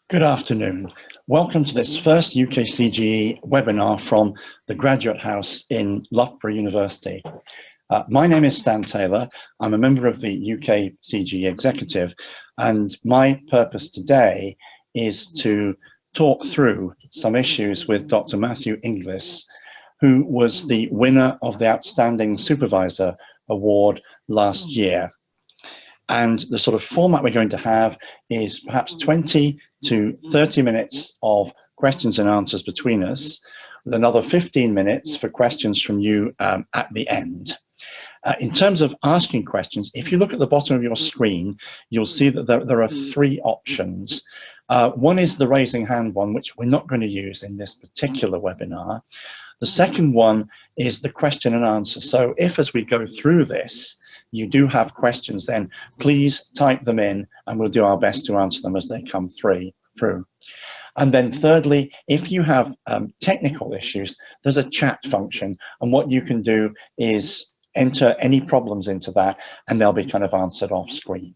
Good afternoon. Welcome to this first UKCGE webinar from the Graduate House in Loughborough University. My name is Stan Taylor. I'm a member of the UKCGE executive, and my purpose today is to talk through some issues with Dr. Matthew Inglis, who was the winner of the Outstanding Supervisor Award last year. And the sort of format we're going to have is perhaps 20 to 30 minutes of questions and answers between us, with another 15 minutes for questions from you at the end. In terms of asking questions, if you look at the bottom of your screen, you'll see that there are three options. One is the raising hand one, which we're not going to use in this particular webinar. The second one is the question and answer. So if, as we go through this, you do have questions, then please type them in and we'll do our best to answer them as they come through. And then thirdly, if you have technical issues, there's a chat function, and what you can do is enter any problems into that and they'll be kind of answered off screen.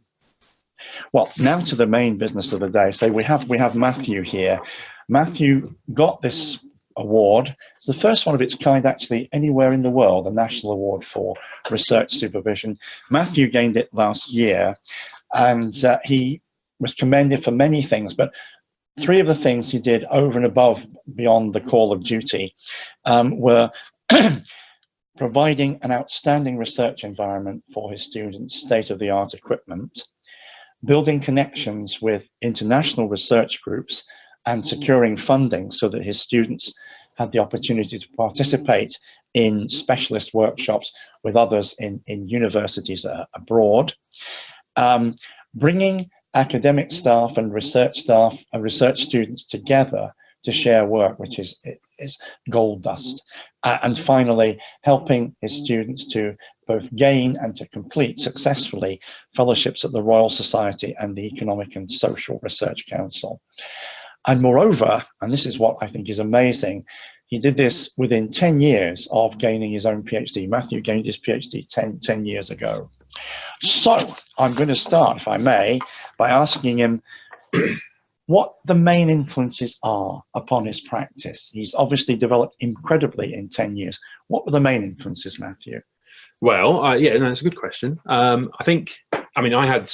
Well, now to the main business of the day. So we have Matthew here. Matthew got this award. It's the first one of its kind actually anywhere in the world, a national award for research supervision. Matthew gained it last year, and he was commended for many things, but three of the things he did over and above beyond the call of duty were providing an outstanding research environment for his students, state-of-the-art equipment, building connections with international research groups, and securing funding so that his students had the opportunity to participate in specialist workshops with others in universities abroad. Bringing academic staff and research students together to share work, which is gold dust. And finally, helping his students to both gain and to complete successfully fellowships at the Royal Society and the Economic and Social Research Council. And moreover, and this is what I think is amazing, he did this within 10 years of gaining his own PhD. Matthew gained his PhD 10 years ago. So I'm going to start, if I may, by asking him what the main influences are upon his practice. He's obviously developed incredibly in 10 years. What were the main influences, Matthew? Well, yeah, no, that's a good question. I had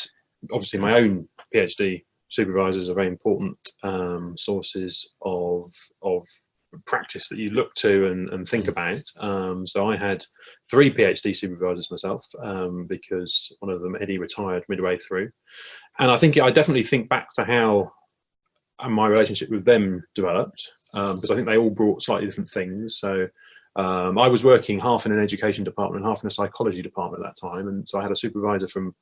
obviously my own PhD. Supervisors are very important sources of practice that you look to and think about. So I had 3 PhD supervisors myself, because one of them, Eddie, retired midway through. And I definitely think back to how my relationship with them developed, because I think they all brought slightly different things. So I was working half in an education department and half in a psychology department at that time, and so I had a supervisor from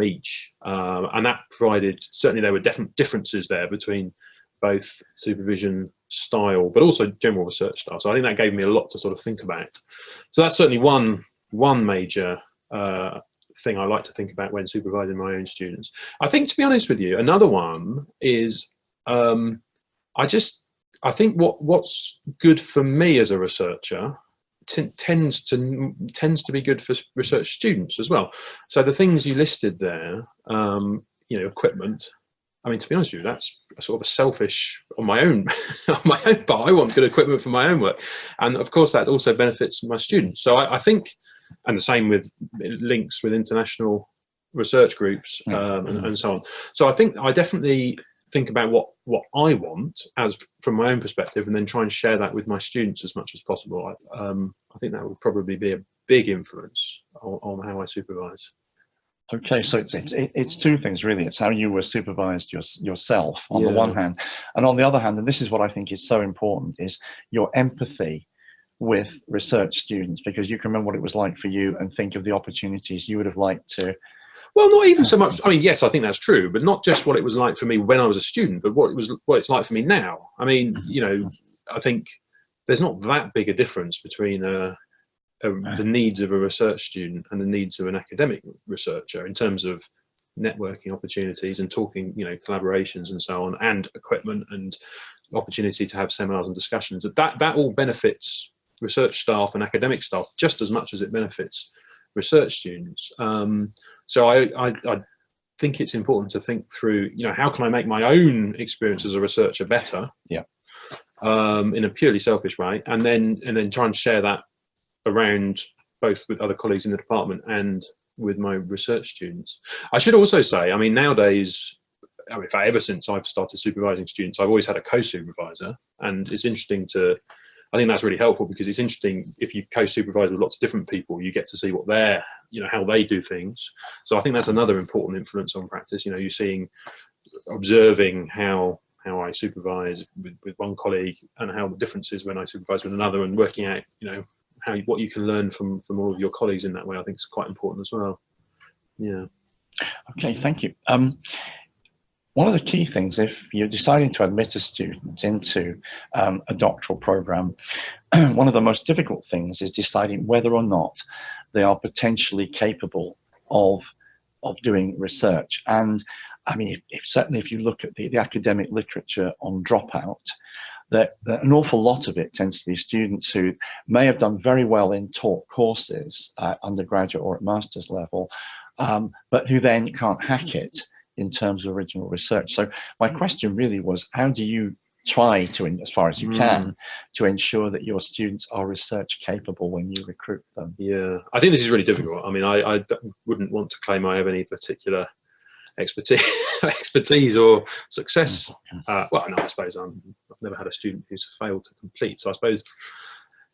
each, and that provided, certainly there were definite differences there between both supervision style but also general research style. So I think that gave me a lot to sort of think about. So that's certainly one major thing I like to think about when supervising my own students. I think, to be honest with you, another one is I think what's good for me as a researcher tends to be good for research students as well. So the things you listed there, equipment. I mean, to be honest with you, that's a sort of a selfish on my own part. I want good equipment for my own work, and of course that also benefits my students. So I think, and the same with links with international research groups and so on. So I think I definitely think about what I want as from my own perspective, and then try and share that with my students as much as possible. I think that would probably be a big influence on how I supervise. Okay, so it's two things really. It's how you were supervised yourself on the one hand, and on the other hand, and this is what I think is so important, is your empathy with research students, because you can remember what it was like for you and think of the opportunities you would have liked to. Well, not even so much. I mean, yes, I think that's true, but not just what it was like for me when I was a student, but what it's like for me now. I mean, I think there's not that big a difference between the needs of a research student and the needs of an academic researcher in terms of networking opportunities and talking, collaborations and so on, and equipment and opportunity to have seminars and discussions. That all benefits research staff and academic staff just as much as it benefits research students. So I think it's important to think through, you know, how can I make my own experience as a researcher better? Yeah. In a purely selfish way, and then try and share that around both with other colleagues in the department and with my research students. I should also say, I mean, nowadays, I mean, in fact, ever since I've started supervising students, I've always had a co-supervisor, and it's interesting to, I think that's really helpful, because it's interesting if you co-supervise with lots of different people, you get to see what they're, you know, how they do things. So I think that's another important influence on practice. You know, you're observing how I supervise with one colleague and how the difference is when I supervise with another, and working out, you know, what you can learn from all of your colleagues in that way, I think is quite important as well. Yeah. Okay, thank you. One of the key things, if you're deciding to admit a student into a doctoral program, one of the most difficult things is deciding whether or not they are potentially capable of doing research. And I mean, certainly if you look at the academic literature on dropout, that an awful lot of it tends to be students who may have done very well in taught courses at undergraduate or at master's level, but who then can't hack it in terms of original research. So my question really was, how do you try to, as far as you can, to ensure that your students are research capable when you recruit them? Yeah, I think this is really difficult. I mean, I wouldn't want to claim I have any particular expertise or success. Well, no, I suppose I've never had a student who's failed to complete. So I suppose,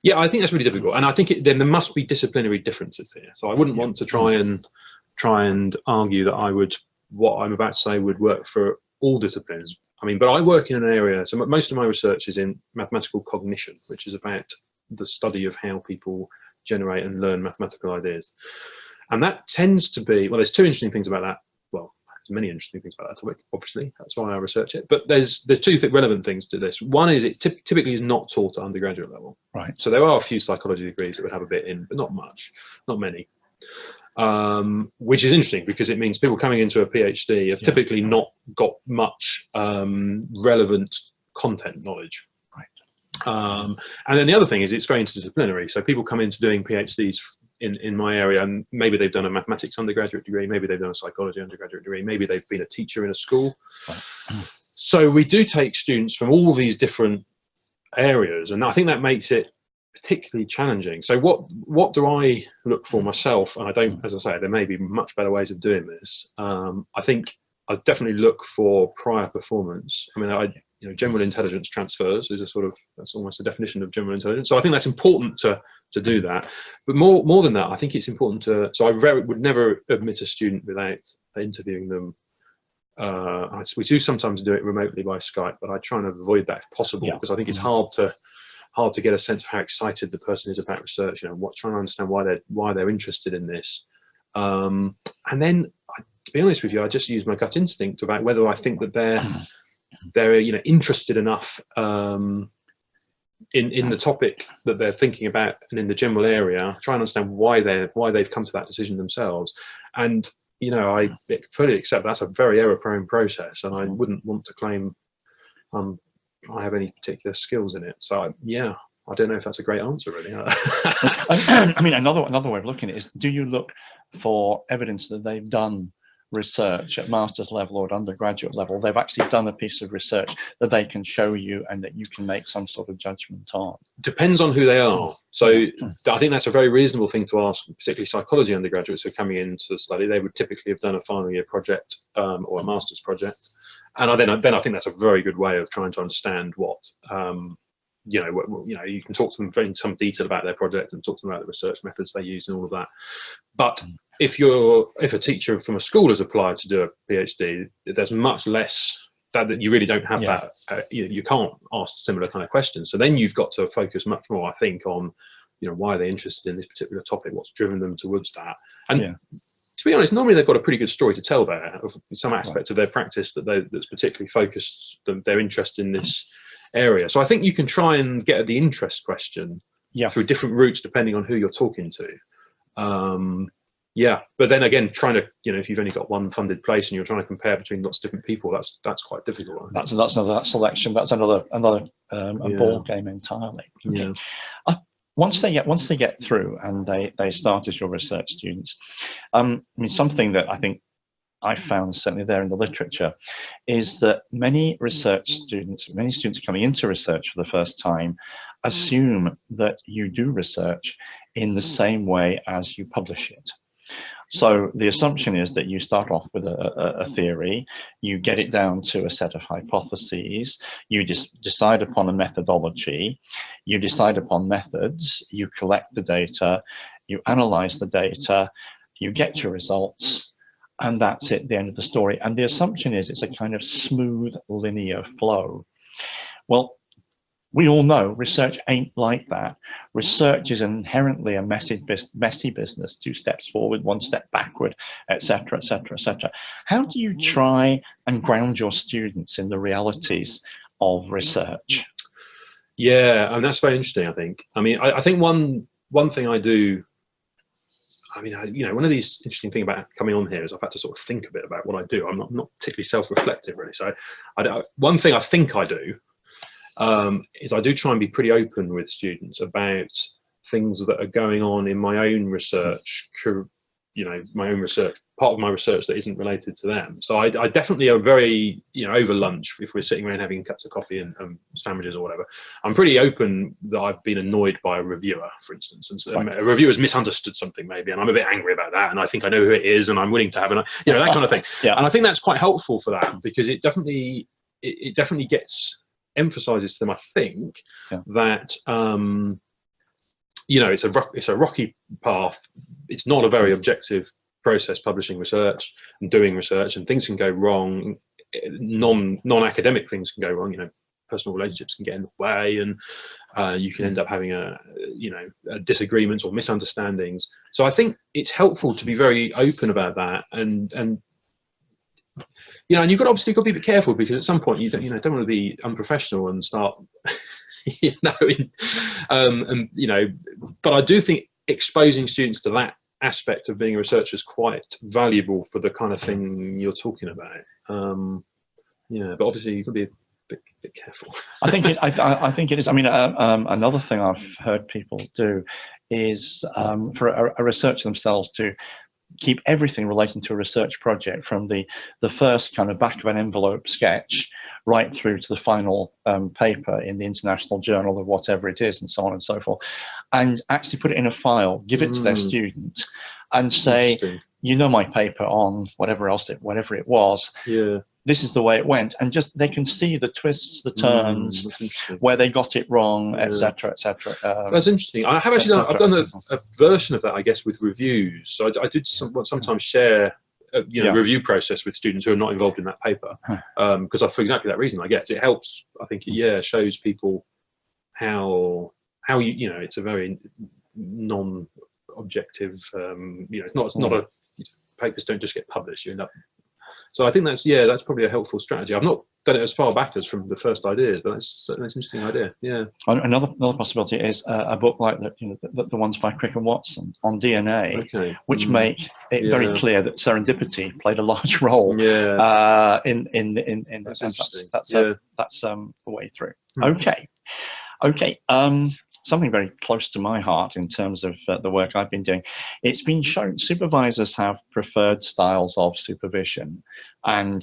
yeah, I think that's really difficult. And I think then there must be disciplinary differences here. So I wouldn't want to try and argue that what I'm about to say would work for all disciplines. I mean, but I work in an area, so most of my research is in mathematical cognition, which is about the study of how people generate and learn mathematical ideas. And that tends to be, well, there's two interesting things about that. Well, there's many interesting things about that topic, obviously, that's why I research it. But there's two relevant things to this. One is it typically is not taught at undergraduate level. Right. So there are a few psychology degrees that would have a bit in, but not much, not many. Which is interesting, because it means people coming into a PhD have typically not got much relevant content knowledge. Right. And then the other thing is it's very interdisciplinary. So people come into doing PhDs in my area, and maybe they've done a mathematics undergraduate degree, maybe they've done a psychology undergraduate degree, maybe they've been a teacher in a school. Right. So we do take students from all these different areas, and I think that makes it particularly challenging. So what do I look for myself? And I don't, as I say, there may be much better ways of doing this. I think I definitely look for prior performance. I mean, you know, general intelligence transfers is that's almost a definition of general intelligence. So I think that's important to do that. But more than that, I think it's important to. So I would never admit a student without interviewing them. We do sometimes do it remotely by Skype, but I try and avoid that if possible, because I think it's hard to get a sense of how excited the person is about research. You know, trying to understand why they're interested in this. And then, to be honest with you, I just use my gut instinct about whether I think that they're you know, interested enough in the topic that they're thinking about and in the general area. Try and understand why they've come to that decision themselves. And you know, I fully accept that's a very error-prone process, and I wouldn't want to claim I have any particular skills in it. So yeah, I don't know if that's a great answer, really. I mean, another way of looking at it is, do you look for evidence that they've done research at master's level or at undergraduate level? They've actually done a piece of research that they can show you and that you can make some sort of judgment on. Depends on who they are. So I think that's a very reasonable thing to ask, particularly psychology undergraduates who are coming into the study. They would typically have done a final year project or a master's project. And then I think that's a very good way of trying to understand what, you know, you can talk to them in some detail about their project and talk to them about the research methods they use and all of that. But if a teacher from a school has applied to do a PhD, there's much less that you really don't have that. You can't ask similar kind of questions. So then you've got to focus much more, I think, on, you know, why are they interested in this particular topic, what's driven them towards that. And to be honest, normally they've got a pretty good story to tell there of some aspect of their practice that's particularly focused their interest in this area. So I think you can try and get at the interest question through different routes depending on who you're talking to. But then again, trying to, you know, if you've only got one funded place and you're trying to compare between lots of different people, that's quite difficult. That's another selection. That's another ball game entirely. Okay. Once they get through and they start as your research students, I mean, something that I think I found, certainly there in the literature, is that many students coming into research for the first time assume that you do research in the same way as you publish it. So the assumption is that you start off with a theory, you get it down to a set of hypotheses, you decide upon a methodology, you decide upon methods, you collect the data, you analyze the data, you get your results, and that's it, the end of the story. And the assumption is it's a kind of smooth, linear flow. Well, we all know research ain't like that. Research is inherently a messy business, 2 steps forward, 1 step backward, etc., etc., etc. How do you try and ground your students in the realities of research? Yeah, and that's very interesting, I think. I mean, I think one thing I do, I mean, you know, one of these interesting things about coming on here is I've had to sort of think a bit about what I do. I'm not particularly self-reflective, really. So one thing I think I do is I do try and be pretty open with students about things that are going on in my own research, you know, my own research, part of my research that isn't related to them. So I definitely are very, you know, over lunch, if we're sitting around having cups of coffee and sandwiches or whatever, I'm pretty open that I've been annoyed by a reviewer, for instance, and so a reviewer's misunderstood something maybe, and I'm a bit angry about that, and I think I know who it is, and I'm willing to have an, you know, that kind of thing. Yeah. And I think that's quite helpful for that, because it definitely emphasizes to them, I think, that you know, it's a rocky path. It's not a very objective process, publishing research and doing research, and things can go wrong. Non-academic things can go wrong. You know, personal relationships can get in the way, and you can end up having disagreements or misunderstandings. So I think it's helpful to be very open about that, and you know, and you've got obviously got to be a bit careful, because at some point you don't want to be unprofessional and start, you know, and you know, but I do think exposing students to that aspect of being a researcher is quite valuable for the kind of thing you're talking about. Yeah, but obviously you've got to be a bit careful. I think it is. I mean, another thing I've heard people do is for a researcher themselves to keep everything relating to a research project, from the first kind of back of an envelope sketch right through to the final paper in the international journal of whatever it is, and so on and so forth, and actually put it in a file, give it to their student, and say, you know, my paper on whatever it was. Yeah. This is the way it went, and just they can see the twists, the turns, where they got it wrong, etc., etc. That's interesting. I have actually done a version of that, I guess, with reviews. So I did sometimes share a review process with students who are not involved in that paper, because for exactly that reason, I guess it helps. I think it shows people how you know, it's a very non-objective. You know, it's not a papers don't just get published. You end up. So I think that's probably a helpful strategy. I've not done it as far back as from the first ideas, but that's an interesting idea. Yeah. Another possibility is a book like that, you know, the ones by Crick and Watson on DNA, which make it very clear that serendipity played a large role. Yeah. In that's the way through. Okay. Something very close to my heart in terms of the work I've been doing. It's been shown supervisors have preferred styles of supervision, and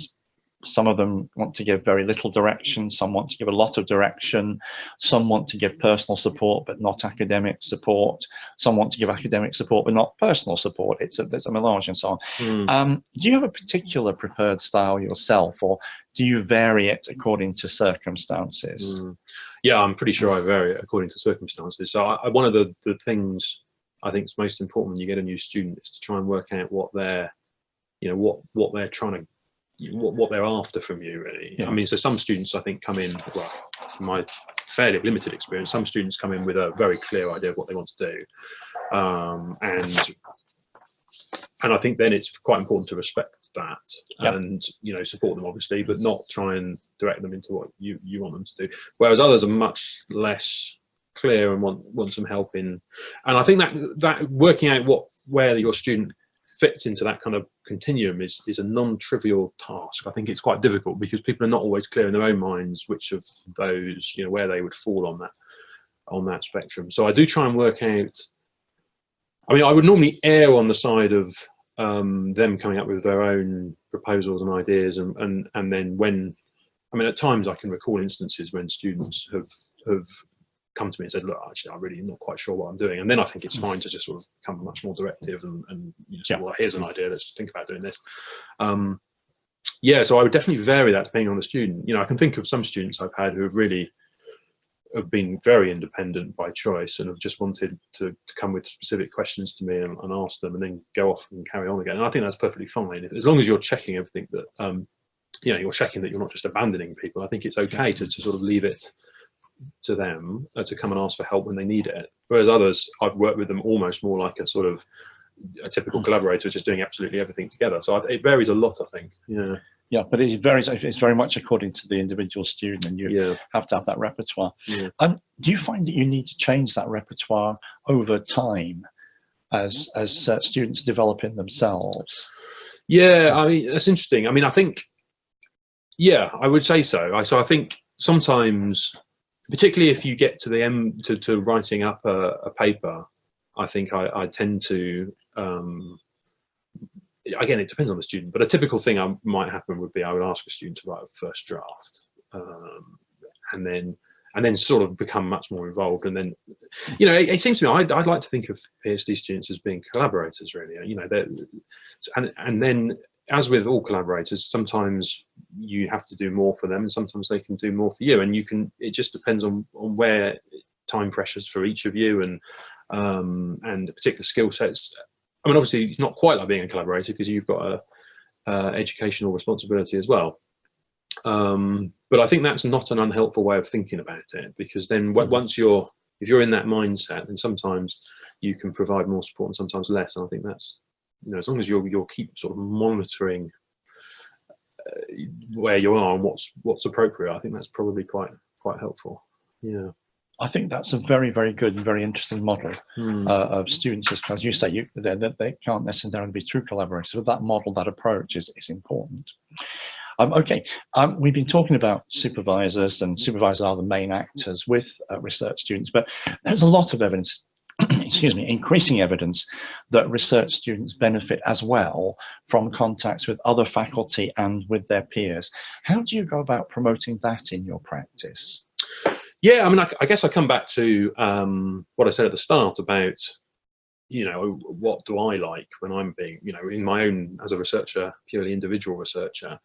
some of them want to give very little direction, some want to give a lot of direction, some want to give personal support but not academic support, some want to give academic support but not personal support. There's a melange and so on. Do you have a particular preferred style yourself, or do you vary it according to circumstances? Yeah, I'm pretty sure I vary it according to circumstances. So one of the things I think is most important when you get a new student is to try and work out what they're trying to, what they're after from you, really. I mean, so some students I think come in, well, from my fairly limited experience, some students come in with a very clear idea of what they want to do, and I think then it's quite important to respect that and, you know, support them obviously, but not try and direct them into what you want them to do. Whereas others are much less clear and want some help in. And I think that working out where your student fits into that kind of continuum is a non-trivial task. I think it's quite difficult because people are not always clear in their own minds which of those, you know, where they would fall on that spectrum. So I do try and work out. I mean, I would normally err on the side of them coming up with their own proposals and ideas, and then when, I mean, at times I can recall instances when students have come to me and said, look, actually, I'm really not quite sure what I'm doing. And then I think it's fine to just sort of become much more directive and say, well, here's an idea, let's think about doing this. Yeah, so I would definitely vary that depending on the student. You know, I can think of some students I've had who have been very independent by choice and have just wanted to come with specific questions to me and ask them and then go off and carry on again. And I think that's perfectly fine. As long as you're checking everything that, you know, you're checking that you're not just abandoning people. I think it's okay to sort of leave it to them to come and ask for help when they need it. Whereas others, I've worked with them almost more like a sort of a typical collaborator, just doing absolutely everything together. So it varies a lot, I think. Yeah. Yeah, but it's very much according to the individual student, and you have to have that repertoire. Yeah. Do you find that you need to change that repertoire over time as students develop in themselves? Yeah, I mean, that's interesting. I mean, I think, yeah, I would say so. So I think sometimes, particularly if you get to the end to writing up a paper, I think I tend to, again, it depends on the student, but a typical thing I might happen would be I would ask a student to write a first draft, and then sort of become much more involved. And then, you know, it seems to me I'd like to think of PhD students as being collaborators, really. You know, and then, as with all collaborators, sometimes you have to do more for them, and sometimes they can do more for you. And it just depends on where time pressures for each of you and particular skill sets. I mean, obviously, it's not quite like being a collaborator because you've got a educational responsibility as well. But I think that's not an unhelpful way of thinking about it, because then once if you're in that mindset, then sometimes you can provide more support and sometimes less. And I think that's, you know, as long as you'll keep sort of monitoring where you are and what's appropriate, I think that's probably quite helpful. Yeah. I think that's a very, very good and very interesting model of students, just as you say, they can't necessarily be true collaborators. So that model, that approach is important. Okay, we've been talking about supervisors, and supervisors are the main actors with research students, but there's a lot of evidence, excuse me, increasing evidence that research students benefit as well from contacts with other faculty and with their peers. How do you go about promoting that in your practice? Yeah, I mean, I guess I come back to what I said at the start about, you know, what do I like when I'm being, you know, in my own, as a researcher, purely individual researcher,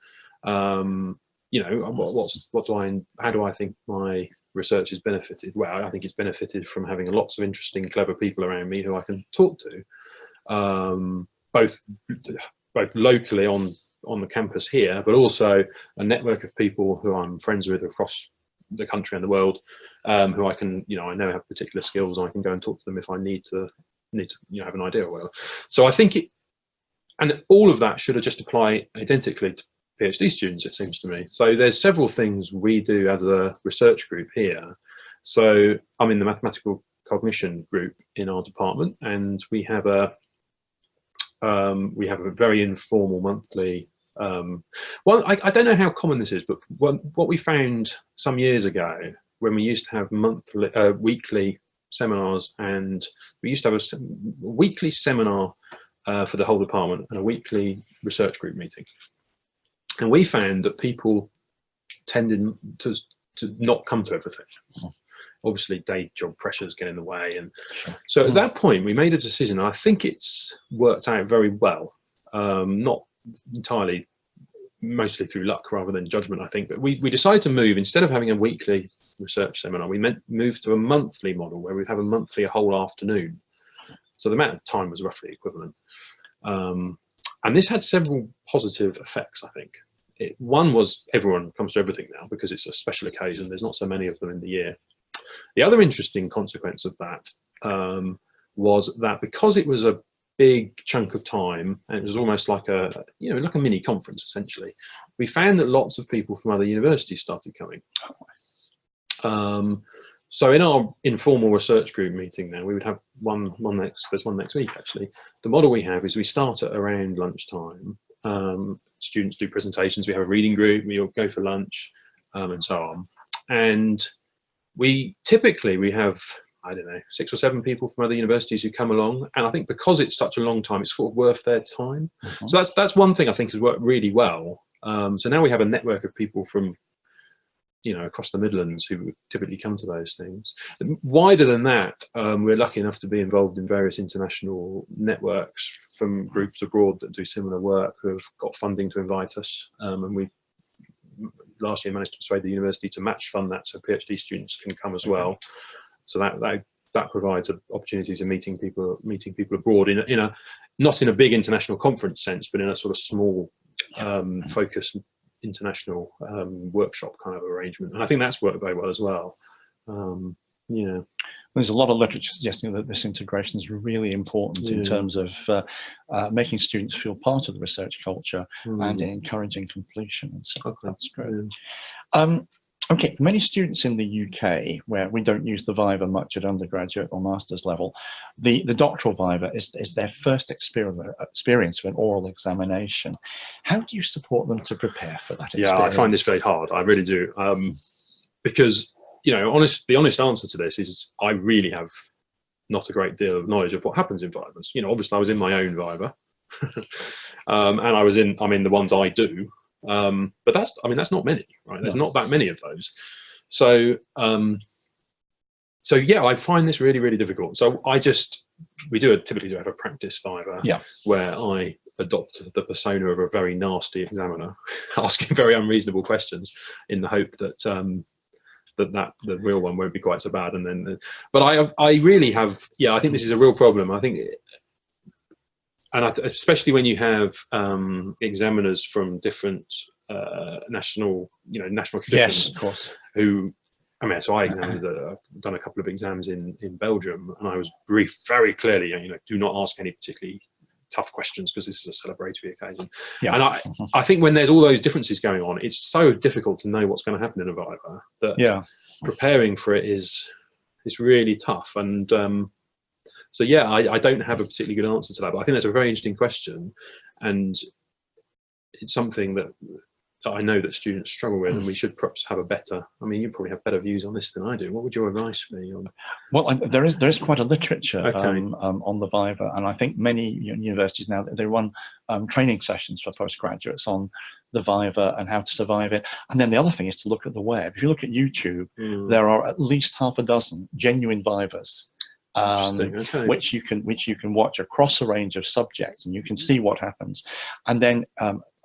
you know, how do I think my research has benefited? Well, I think it's benefited from having lots of interesting, clever people around me who I can talk to, both locally on the campus here, but also a network of people who I'm friends with across the country and the world, who I can, you know, I know have particular skills, and I can go and talk to them if I need to, you know, have an idea or whatever. So I think and all of that should just apply identically to PhD students, it seems to me. So there's several things we do as a research group here. So I'm in the mathematical cognition group in our department, and we have a very informal monthly. Well, I don't know how common this is, but what we found some years ago, when we used to have weekly seminars, and we used to have a weekly seminar for the whole department and a weekly research group meeting. And we found that people tended to not come to everything. Obviously, day job pressures get in the way. And so at that point, we made a decision. And I think it's worked out very well. Not entirely, mostly through luck rather than judgment, I think. But we decided to move, instead of having a weekly research seminar, we moved to a monthly model where we'd have a monthly, a whole afternoon. So the amount of time was roughly equivalent. And this had several positive effects, I think. One was everyone comes to everything now because it's a special occasion. There's not so many of them in the year. The other interesting consequence of that was that because it was a big chunk of time, and it was almost like a mini conference essentially, we found that lots of people from other universities started coming. So in our informal research group meeting now, we would have there's one next week actually. The model we have is we start at around lunchtime. Students do presentations, we have a reading group, we all go for lunch, and so on. And we typically have I don't know, 6 or 7 people from other universities who come along, and I think because it's such a long time, it's sort of worth their time. So that's one thing I think has worked really well. So now we have a network of people from, you know, across the Midlands who typically come to those things. Wider than that, we're lucky enough to be involved in various international networks from groups abroad that do similar work, who have got funding to invite us, and we last year managed to persuade the university to match fund that, so PhD students can come as well. So that provides opportunities of meeting people abroad in a not in a big international conference sense, but in a sort of small focused international workshop kind of arrangement, and I think that's worked very well as well. Yeah, there's a lot of literature suggesting that this integration is really important in terms of making students feel part of the research culture and encouraging completion, and so that's great. Okay, many students in the UK, where we don't use the viva much at undergraduate or master's level, the doctoral viva is their first experience of an oral examination. How do you support them to prepare for that experience? Yeah, I find this very hard. I really do, because, you know, the honest answer to this is I really have not a great deal of knowledge of what happens in vivas. You know, obviously I was in my own viva, and I'm in the ones I do. But that's not many, right? There's not that many of those. So yeah, I find this really, really difficult. So we typically do have a practice viva, where I adopt the persona of a very nasty examiner, asking very unreasonable questions in the hope that the real one won't be quite so bad. And then, but I really have, I think this is a real problem. I think. And especially when you have examiners from different national traditions. Yes, of course. Who, I mean, so I've done a couple of exams in Belgium, and I was briefed very clearly, you know, do not ask any particularly tough questions because this is a celebratory occasion. Yeah. And I think when there's all those differences going on, it's so difficult to know what's going to happen in a viva that preparing for it is really tough. And so yeah, I don't have a particularly good answer to that, but I think that's a very interesting question, and it's something that I know that students struggle with, and we should perhaps have a better. I mean, you probably have better views on this than I do. What would your advice be on? Well, there is quite a literature on the viva, and I think many universities now they run training sessions for postgraduates on the viva and how to survive it. And then the other thing is to look at the web. If you look at YouTube, there are at least half a dozen genuine vivas. Which you can watch across a range of subjects, and you can see what happens. And then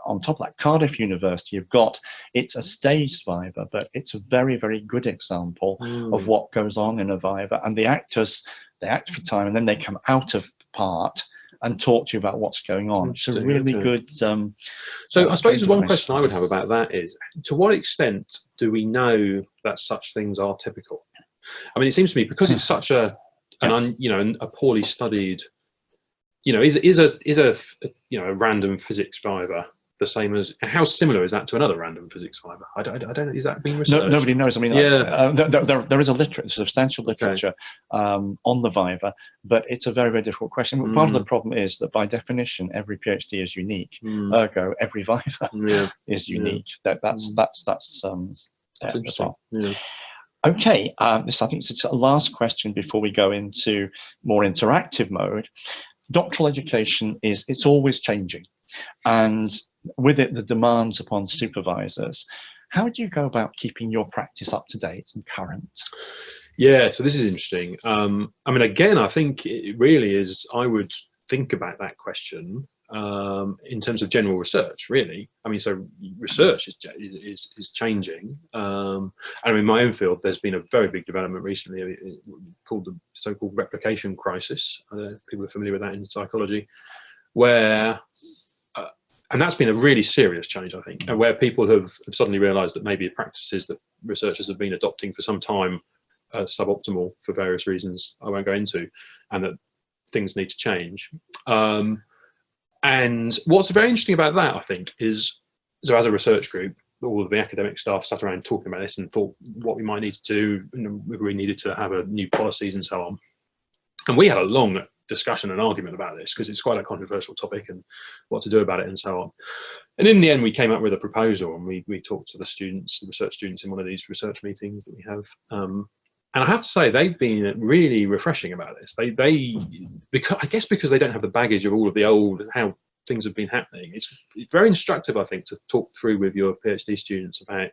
on top of that, Cardiff University, it's a staged viva, but it's a very, very good example of what goes on in a viva. And the actors, they act for time, and then they come out of part and talk to you about what's going on. It's a really good. So I suppose one question I would have about that is, to what extent do we know that such things are typical? I mean, it seems to me, because it's such a poorly studied, is a random physics viva the same as, how similar is that to another random physics viva? I don't know, is that being researched? Nobody knows. I mean, there is a substantial literature on the viva, but it's a very, very difficult question. Part of the problem is that by definition, every PhD is unique. Ergo, every viva is unique. That's as well. Okay, I think it's a last question before we go into more interactive mode. Doctoral education it's always changing, and with it the demands upon supervisors. How do you go about keeping your practice up to date and current? Yeah, so this is interesting. I mean, again, I think it really is, I would think about that question in terms of general research, really. I mean, so research is changing. And I mean, in my own field, there's been a very big development recently called the so-called replication crisis. People are familiar with that in psychology, where, and that's been a really serious change, I think, and where people have suddenly realized that maybe practices that researchers have been adopting for some time are suboptimal for various reasons I won't go into, and that things need to change. And what's very interesting about that, I think, is, so as a research group, all of the academic staff sat around talking about this and thought what we might need to do, if we needed to have a new policies and so on. And we had a long discussion and argument about this, because it's quite a controversial topic and what to do about it and so on. And in the end, we came up with a proposal, and we talked to the research students in one of these research meetings that we have. I have to say they've been really refreshing about this. Because I guess because they don't have the baggage of all of the old and how things have been happening. It's very instructive, I think, to talk through with your PhD students about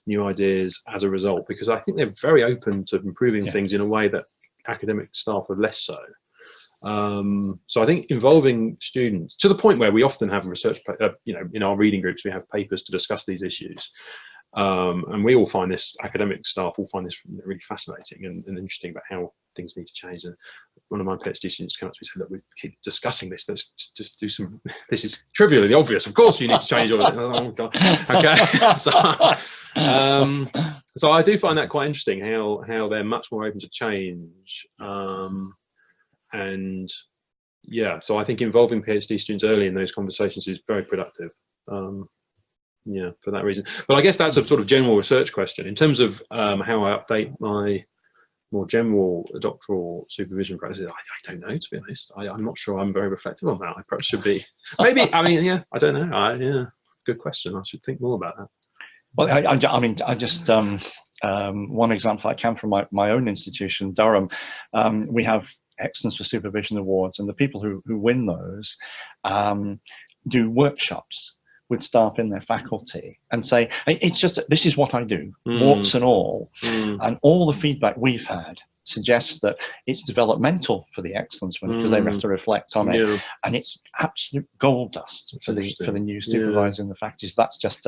new ideas as a result, because I think they're very open to improving things in a way that academic staff are less so. So I think involving students to the point where we often have research, in our reading groups, we have papers to discuss these issues. And we all find this, academic staff all find this really fascinating and interesting about how things need to change. And one of my PhD students came up to me and said, look, we keep discussing this, let's just do some, this is trivially obvious, of course you need to change all of it. Oh, God. Okay. So I do find that quite interesting, how they're much more open to change. And yeah, so I think involving PhD students early in those conversations is very productive. Yeah, for that reason. But I guess that's a sort of general research question. In terms of how I update my more general doctoral supervision practices, I don't know, to be honest. I'm not sure I'm very reflective on that. I perhaps should be. Maybe, I mean, yeah, I don't know. Yeah, good question. I should think more about that. Well, I mean, I just, one example I can from my own institution, Durham, we have Excellence for Supervision Awards, and the people who win those do workshops with staff in their faculty and say, it's just, this is what I do, warts and all. And all the feedback we've had suggests that it's developmental for the excellence one, because they have to reflect on it. And it's absolute gold dust for the new supervisor in the faculties. That's just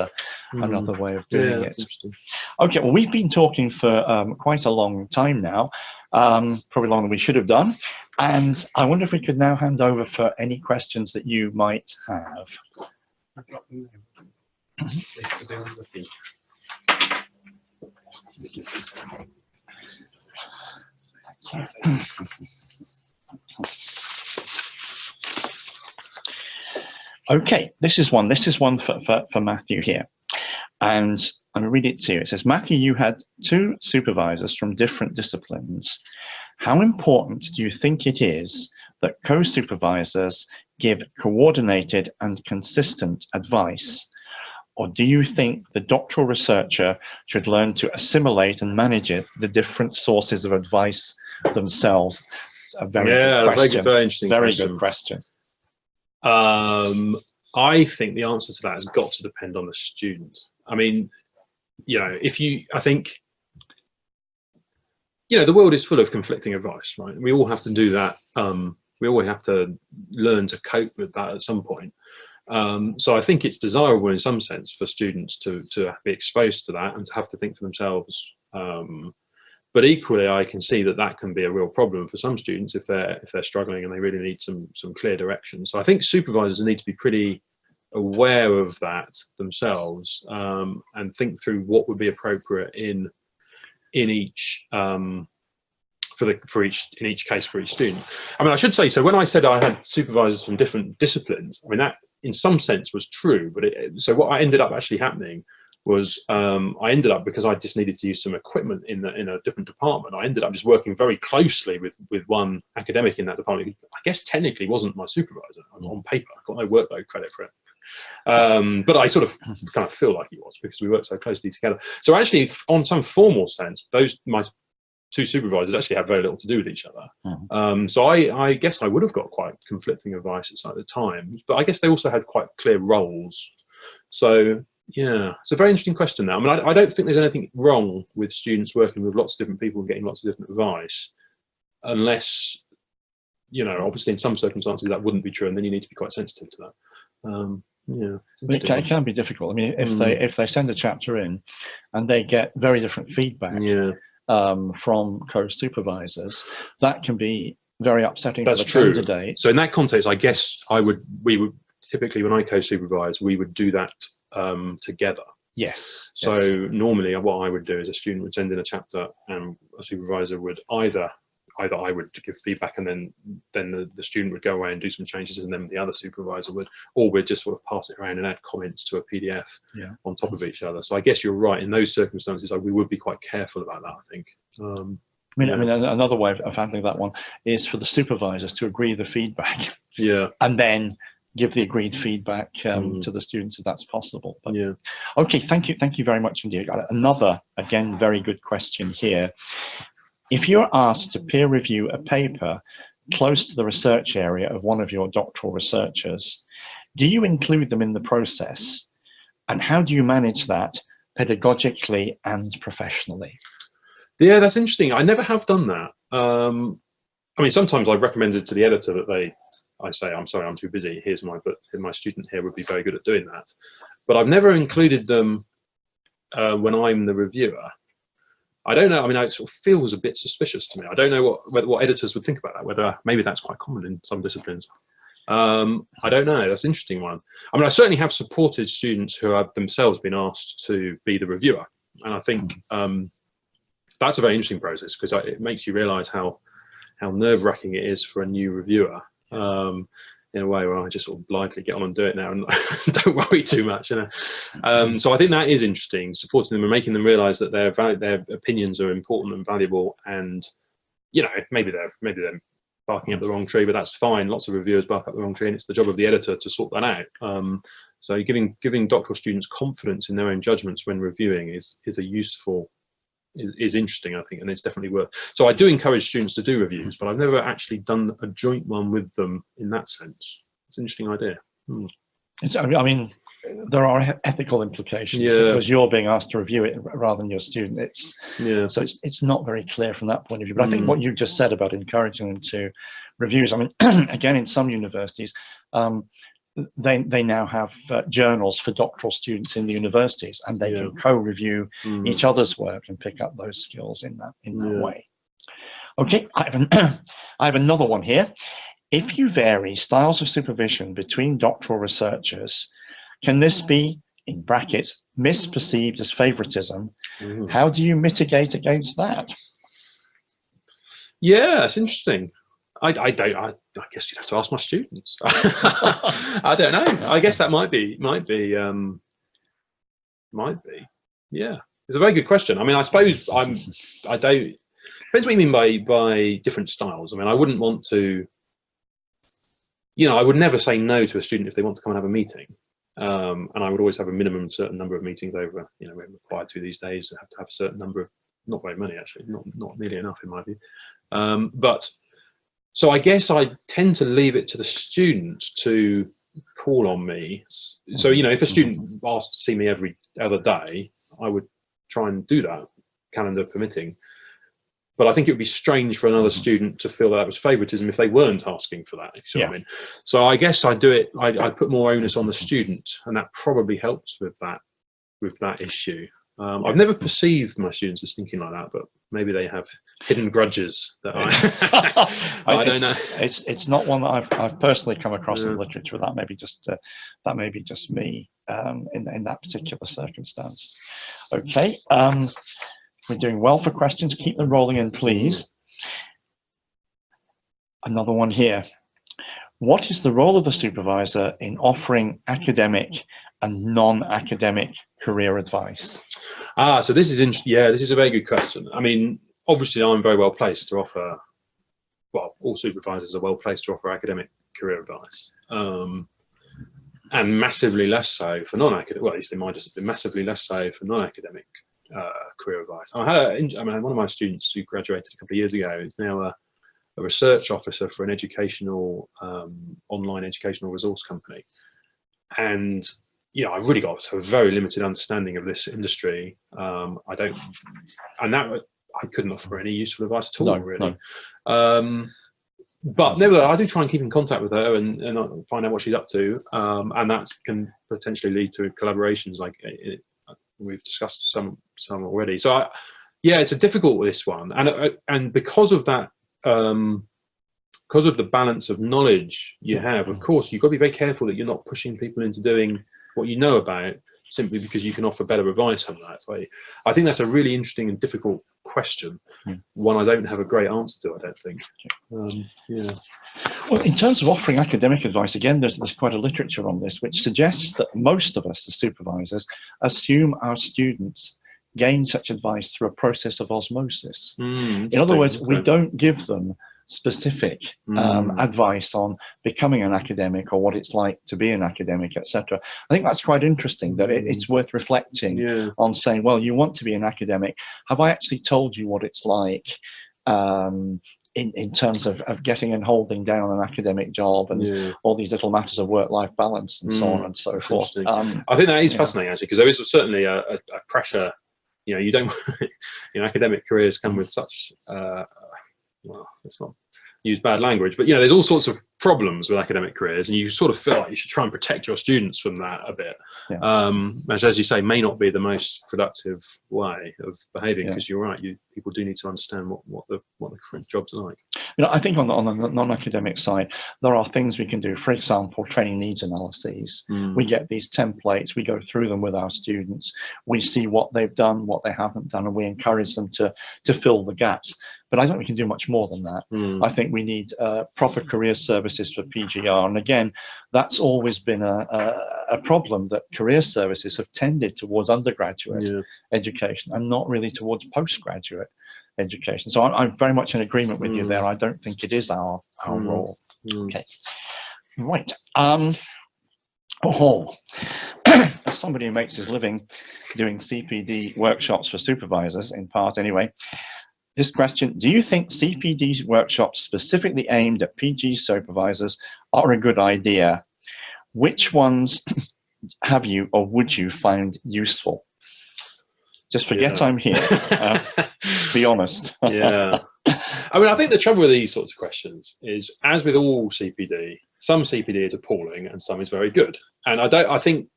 another way of doing it. Okay, well, we've been talking for quite a long time now, probably longer than we should have done. And I wonder if we could now hand over for any questions that you might have. Okay, this is one for Matthew here, and I'm going to read it to you. It says, Matthew, you had 2 supervisors from different disciplines. How important do you think it is that co-supervisors give coordinated and consistent advice? Or do you think the doctoral researcher should learn to assimilate and manage the different sources of advice themselves? It's a very good question. Very interesting. Very good question. I think the answer to that has got to depend on the student. I mean, I think, the world is full of conflicting advice, right? We all have to do that. We all have to learn to cope with that at some point. So I think it's desirable in some sense for students to be exposed to that and to have to think for themselves. But equally, I can see that can be a real problem for some students if they're struggling and they really need some clear direction. So I think supervisors need to be pretty aware of that themselves, and think through what would be appropriate in each in each case for each student. I mean, I should say, so when I said I had supervisors from different disciplines, I mean, that in some sense was true, but so what I ended up actually happening was, I ended up, because I just needed to use some equipment in a different department, I ended up just working very closely with one academic in that department, who I guess technically wasn't my supervisor. On paper, I got no workload credit for it. But I sort of kind of feel like he was, because we worked so closely together. So actually, on some formal sense, my 2 supervisors actually have very little to do with each other. So I guess I would have got quite conflicting advice at the time, but I guess they also had quite clear roles. So yeah, it's a very interesting question now. I mean, I don't think there's anything wrong with students working with lots of different people and getting lots of different advice, unless, obviously in some circumstances that wouldn't be true, and then you need to be quite sensitive to that. Yeah, it can be difficult. I mean, if they send a chapter in and they get very different feedback from co-supervisors, that can be very upsetting for the candidate. So in that context, I guess we would typically, when I co-supervise, we would do that together. Yes. So normally what I would do is a student would send in a chapter and a supervisor would either I would give feedback, and then the student would go away and do some changes, and then the other supervisor would, or we'd just sort of pass it around and add comments to a PDF on top of each other. So I guess you're right, in those circumstances we would be quite careful about that, I think. I mean, another way of handling that one is for the supervisors to agree the feedback, and then give the agreed feedback to the students if that's possible. But, okay, thank you very much indeed. Another, again, very good question here. if you're asked to peer review a paper close to the research area of one of your doctoral researchers, do you include them in the process? And how do you manage that pedagogically and professionally? Yeah, that's interesting. I never have done that. I mean, sometimes I've recommended to the editor that I say, I'm sorry, I'm too busy. Here's my student here would be very good at doing that. But I've never included them when I'm the reviewer. I don't know. I mean, it sort of feels a bit suspicious to me. I don't know what editors would think about that. Whether maybe that's quite common in some disciplines. I don't know. That's an interesting one. I mean, I certainly have supported students who have themselves been asked to be the reviewer, and I think that's a very interesting process because it makes you realise how nerve-wracking it is for a new reviewer. In a way where I just sort of blithely get on and do it now and don't worry too much, you know. So I think that is interesting, supporting them and making them realise that their opinions are important and valuable, and you know, maybe they're barking up the wrong tree, but that's fine. Lots of reviewers bark up the wrong tree, and it's the job of the editor to sort that out. So giving doctoral students confidence in their own judgments when reviewing is interesting, I think, and it's definitely worth. So I do encourage students to do reviews, but I've never actually done a joint one with them in that sense. It's an interesting idea. I mean, there are ethical implications because you're being asked to review it rather than your student. So it's not very clear from that point of view. But I think what you just said about encouraging them to reviews, I mean, again, in some universities, they now have journals for doctoral students in the universities, and they can co-review each other's work and pick up those skills in that way. Okay, I have another one here. If you vary styles of supervision between doctoral researchers, can this be, in brackets, misperceived as favouritism? How do you mitigate against that? Yeah, it's interesting. I guess you'd have to ask my students. I don't know. I guess that might be. Yeah, it's a very good question. I mean, I suppose depends what you mean by different styles. I mean, I wouldn't want to, you know, I would never say no to a student if they want to come and have a meeting. And I would always have a minimum certain number of meetings over, you know, we're required to these days, have to have a certain number of, not very many actually, not nearly enough in my view. But so I guess I tend to leave it to the student to call on me. So, you know, if a student asked to see me every other day, I would try and do that, calendar permitting. But I think it would be strange for another student to feel that was favouritism if they weren't asking for that. If you know what I mean? So I guess I do it. I put more onus on the student, and that probably helps with that issue. I've never perceived my students as thinking like that, but maybe they have hidden grudges that I don't know. It's not one that I've personally come across in the literature. That may be just me in that particular circumstance. Okay, we're doing well for questions. Keep them rolling in, please. Another one here. What is the role of the supervisor in offering academic and non-academic career advice? So this is interesting. Yeah, this is a very good question. I mean, obviously, I'm very well placed to offer. Well, all supervisors are well placed to offer academic career advice, and massively less so for non-academic. Well, at least in my discipline, massively less so for non-academic career advice. I mean, one of my students who graduated a couple of years ago is now a research officer for an educational online educational resource company, and you know, I've really got a very limited understanding of this industry. I couldn't offer any useful advice at all, really. No. But nevertheless, I do try and keep in contact with her and find out what she's up to, and that can potentially lead to collaborations. Like we've discussed some already. So yeah, it's a difficult this one, and because of that. Because of the balance of knowledge you have, of course, you've got to be very careful that you're not pushing people into doing what you know about simply because you can offer better advice on that. So I think that's a really interesting and difficult question, one I don't have a great answer to, I don't think. Yeah. Well, in terms of offering academic advice, again, there's quite a literature on this, which suggests that most of us, the supervisors, assume our students gain such advice through a process of osmosis. In other words, we don't give them specific advice on becoming an academic or what it's like to be an academic, etc. I think that's quite interesting, that it's worth reflecting on saying, well, you want to be an academic. Have I actually told you what it's like in terms of getting and holding down an academic job, and all these little matters of work-life balance and so on and so forth. I think that is fascinating, actually, because there is certainly a pressure. You know, you don't, you know, academic careers come with such, well, let's not use bad language, but, you know, there's all sorts of problems with academic careers, and you sort of feel like you should try and protect your students from that a bit, which, as you say, may not be the most productive way of behaving, because you're right, people do need to understand what the current jobs are like. You know, I think on the non-academic side, there are things we can do. For example, training needs analyses. We get these templates, we go through them with our students, we see what they've done, what they haven't done, and we encourage them to fill the gaps. But I don't think we can do much more than that. I think we need proper career services for PGR. And again, that's always been a problem, that career services have tended towards undergraduate education and not really towards postgraduate education. So I'm very much in agreement with you there. I don't think it is our role. Okay, right. As somebody who makes his living doing CPD workshops for supervisors, in part anyway, this question: do you think CPD workshops specifically aimed at PG supervisors are a good idea? Which ones have you or would you find useful? Just forget I'm here. Be honest. I mean, I think the trouble with these sorts of questions is, as with all CPD, some CPD is appalling and some is very good. And I think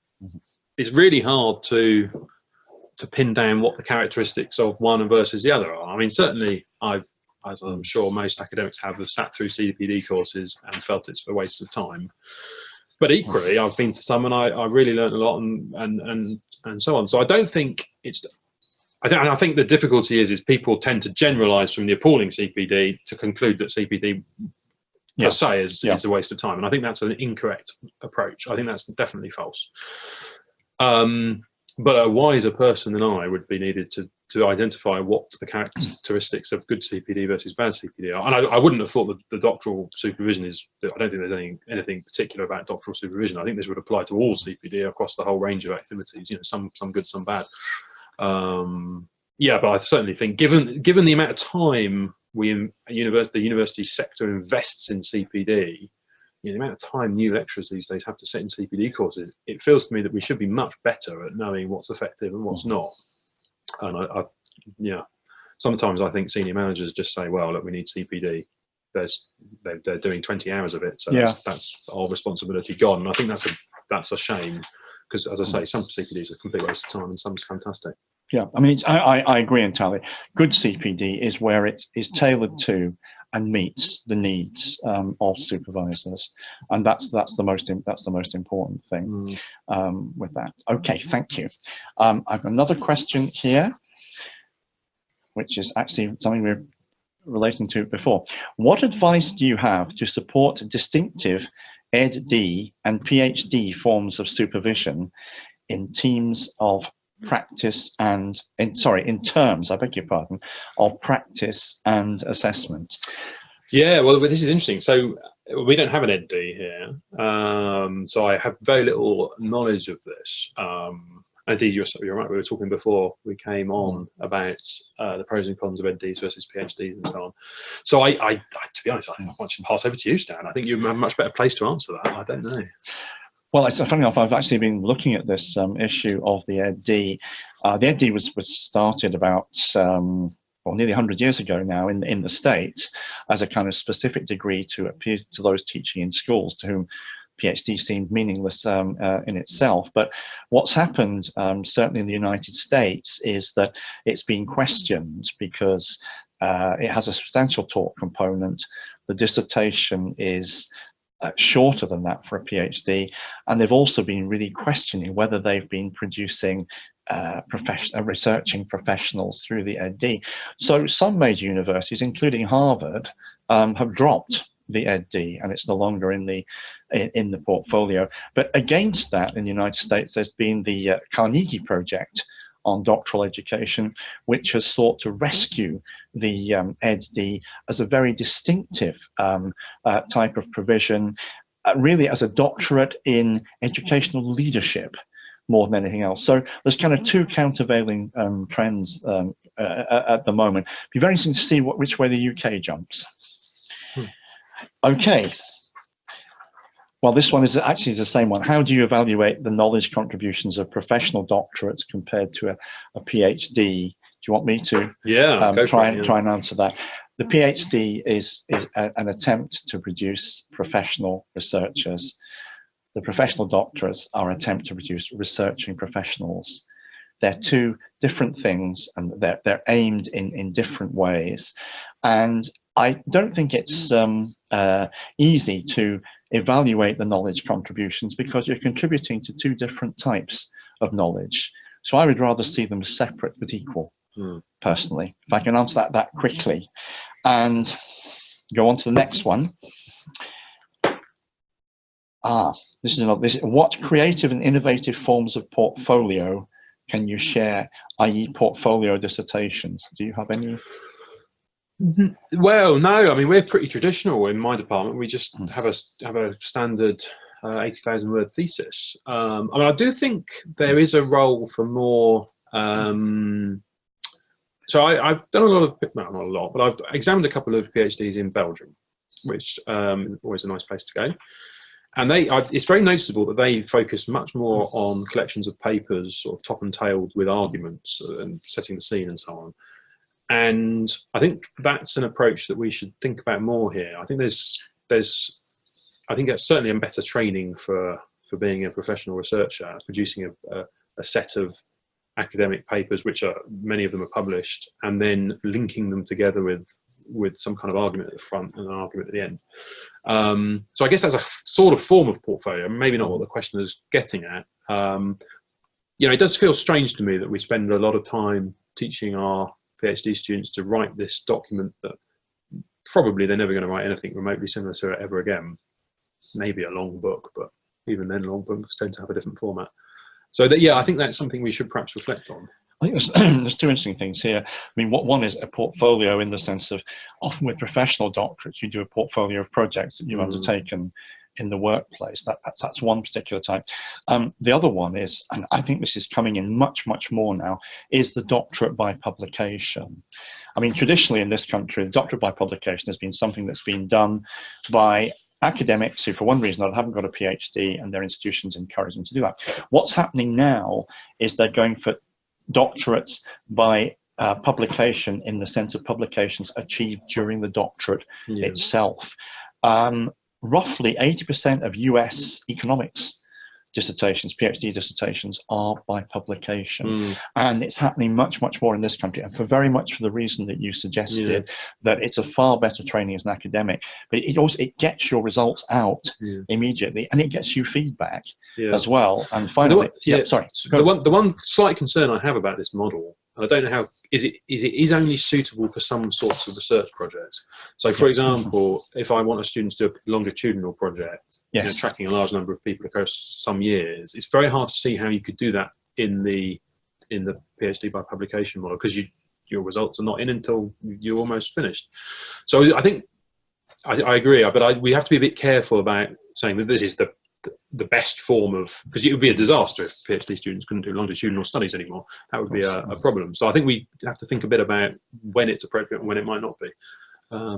it's really hard to pin down what the characteristics of one versus the other are. I mean, certainly as I'm sure most academics have sat through CPD courses and felt it's a waste of time. But equally, I've been to some and I really learned a lot and so on. So I don't think it's. I think the difficulty is people tend to generalise from the appalling CPD to conclude that CPD per se is a waste of time, and I think that's an incorrect approach. I think that's definitely false. But a wiser person than I would be needed to identify what the characteristics of good CPD versus bad CPD are. And I wouldn't have thought that the doctoral supervision is. I don't think there's anything particular about doctoral supervision. I think this would apply to all CPD across the whole range of activities. You know, some good, some bad. But I certainly think, given the amount of time the university sector invests in CPD, you know, the amount of time new lecturers these days have to sit in CPD courses, it feels to me that we should be much better at knowing what's effective and what's not. And sometimes I think senior managers just say, well, look, we need CPD. They're doing 20 hours of it, so that's our responsibility gone. And I think that's a shame, because, as I say, some CPD is a complete waste of time and some's fantastic. Yeah, I mean, I agree entirely. Good CPD is where it is tailored to and meets the needs of supervisors, and that's the most important thing with that. Okay, thank you. I've got another question here, which is actually something we're relating to before. What advice do you have to support distinctive EdD and PhD forms of supervision in teams of practice and in terms, I beg your pardon, of practice and assessment? Yeah, well, this is interesting. So we don't have an EdD here, so I have very little knowledge of this. Indeed, you're right. We were talking before we came on about the pros and cons of EdDs versus PhDs and so on. So I to be honest, I want to pass over to you, Stan. I think you're a much better place to answer that. I don't know. Well, it's funny enough, I've actually been looking at this issue of the EdD. The EdD was started about nearly 100 years ago now in the States as a kind of specific degree to appeal to those teaching in schools to whom PhD seemed meaningless in itself. But what's happened, certainly in the United States, is that it's been questioned because it has a substantial talk component. The dissertation is shorter than that for a PhD, and they've also been really questioning whether they've been producing researching professionals through the EdD. So some major universities, including Harvard, have dropped the EdD, and it's no longer in the portfolio. But against that, in the United States, there's been the Carnegie Project on doctoral education, which has sought to rescue the EdD as a very distinctive type of provision, really as a doctorate in educational leadership, more than anything else. So there's kind of two countervailing trends at the moment. It'd be very interesting to see which way the UK jumps. Okay. Well, this one is actually the same one. How do you evaluate the knowledge contributions of professional doctorates compared to a PhD? Do you want me to try and answer that? The PhD is an attempt to produce professional researchers. The professional doctorates are an attempt to produce researching professionals. They're two different things, and they're aimed in different ways. And I don't think it's easy to evaluate the knowledge contributions because you're contributing to two different types of knowledge. So I would rather see them as separate but equal, personally. If I can answer that quickly and go on to the next one. This is what creative and innovative forms of portfolio can you share, i.e. portfolio dissertations? Do you have any? Well, no, I mean, we're pretty traditional in my department. We just have a standard 80,000 word thesis. I mean, I do think there is a role for more. So I've done a lot of, well, not a lot, but I've examined a couple of PhDs in Belgium, which is always a nice place to go. And it's very noticeable that they focus much more on collections of papers, sort of top and tailed with arguments and setting the scene and so on. And I think that's an approach that we should think about more here. I think I think that's certainly a better training for being a professional researcher, producing a set of academic papers, which many of them are published, and then linking them together with some kind of argument at the front and an argument at the end. So I guess that's a sort of form of portfolio, maybe not what the question is getting at. You know, it does feel strange to me that we spend a lot of time teaching our PhD students to write this document that probably they're never going to write anything remotely similar to it ever again. Maybe a long book, but even then long books tend to have a different format. So yeah, I think that's something we should perhaps reflect on. I think there's two interesting things here. I mean, one is a portfolio in the sense of often with professional doctorates, you do a portfolio of projects that you've undertaken in the workplace. That's one particular type. The other one is, and I think this is coming in much more now, is the doctorate by publication. I mean, traditionally in this country, the doctorate by publication has been something that's been done by academics who, for one reason or another, haven't got a PhD, and their institutions encourage them to do that. What's happening now is they're going for doctorates by publication in the sense of publications achieved during the doctorate itself. Roughly 80% of US economics dissertations, PhD dissertations, are by publication. And it's happening much more in this country, and for very much for the reason that you suggested, that it's a far better training as an academic, but it gets your results out immediately, and it gets you feedback as well. And finally, the one slight concern I have about this model, and I don't know how, is it only suitable for some sorts of research projects. So for example, if I want a student to do a longitudinal project, you know, tracking a large number of people across some years, it's very hard to see how you could do that in the PhD by publication model, because your results are not in until you're almost finished. So I think I agree, but we have to be a bit careful about saying that this is the best form of, because it would be a disaster if PhD students couldn't do longitudinal studies anymore. That would be a problem. So I think we have to think a bit about when it's appropriate and when it might not be. I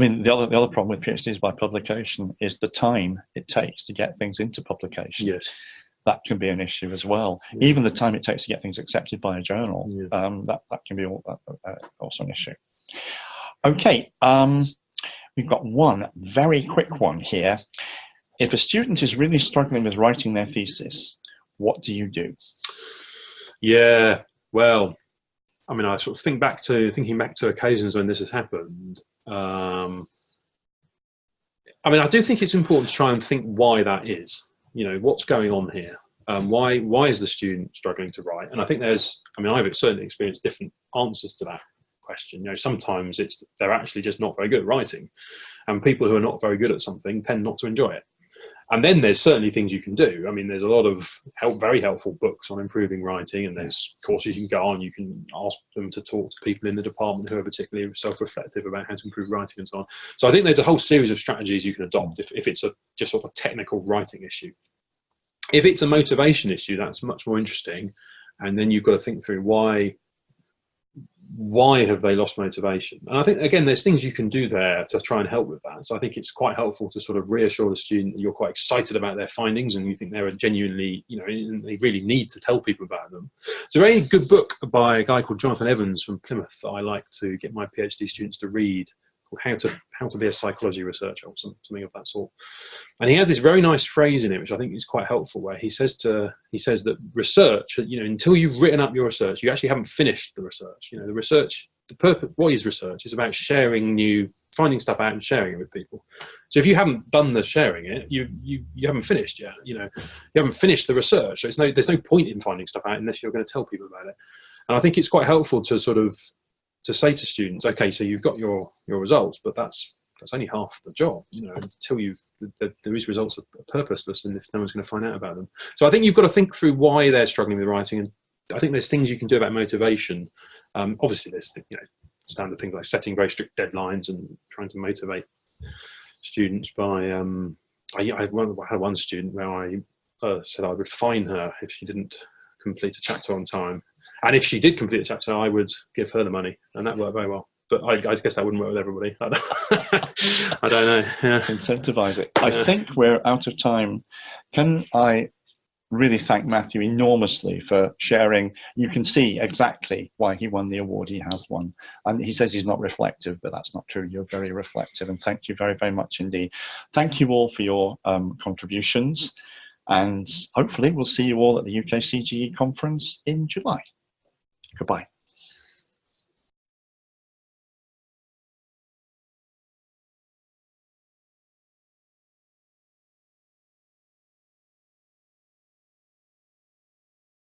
mean, the other problem with PhDs by publication is the time it takes to get things into publication. Yes. That can be an issue as well. Even the time it takes to get things accepted by a journal, that can be also an issue. Okay, we've got one very quick one here. If a student is really struggling with writing their thesis, what do you do? Yeah, well, I mean, I sort of thinking back to occasions when this has happened. I mean, I do think it's important to try and think why that is. You know, what's going on here? Why is the student struggling to write? And I think I've certainly experienced different answers to that question. You know, sometimes they're actually just not very good at writing, and people who are not very good at something tend not to enjoy it. And then there's certainly things you can do. I mean, there's a lot of very helpful books on improving writing, and there's courses you can go on. You can ask them to talk to people in the department who are particularly self-reflective about how to improve writing and so on. So I think there's a whole series of strategies you can adopt if it's just sort of a technical writing issue. If it's a motivation issue, that's much more interesting, and then you've got to think through why have they lost motivation. And I think, again, there's things you can do there to try and help with that. So I think it's quite helpful to sort of reassure the student that you're quite excited about their findings and you think they're genuinely, you know, they really need to tell people about them. It's a very good book by a guy called Jonathan Evans from Plymouth that I like to get my PhD students to read, called How to Be a Psychology Researcher, or something of that sort. And he has this very nice phrase in it, which I think is quite helpful, where he says that research, you know, until you've written up your research, you actually haven't finished the research. You know, the purpose, what is research? Is about finding stuff out and sharing it with people. So if you haven't done the sharing it, you haven't finished yet. You know, you haven't finished the research. So there's no point in finding stuff out unless you're going to tell people about it. And I think it's quite helpful to sort of to say to students, okay, so you've got your results, but that's only half the job, you know, until these results are purposeless and if no one's going to find out about them. So I think you've got to think through why they're struggling with writing, and I think there's things you can do about motivation. Obviously there's, you know, standard things like setting very strict deadlines and trying to motivate students by, I had one student where I said I would fine her if she didn't complete a chapter on time. And if she did complete a chapter, I would give her the money, and that worked very well. But I guess that wouldn't work with everybody. I don't know. Yeah. Incentivize it. I think we're out of time. Can I really thank Matthew enormously for sharing? You can see exactly why he won the award he has won. And he says he's not reflective, but that's not true. You're very reflective, and thank you very, very much indeed. Thank you all for your contributions, and hopefully we'll see you all at the UKCGE conference in July. Goodbye.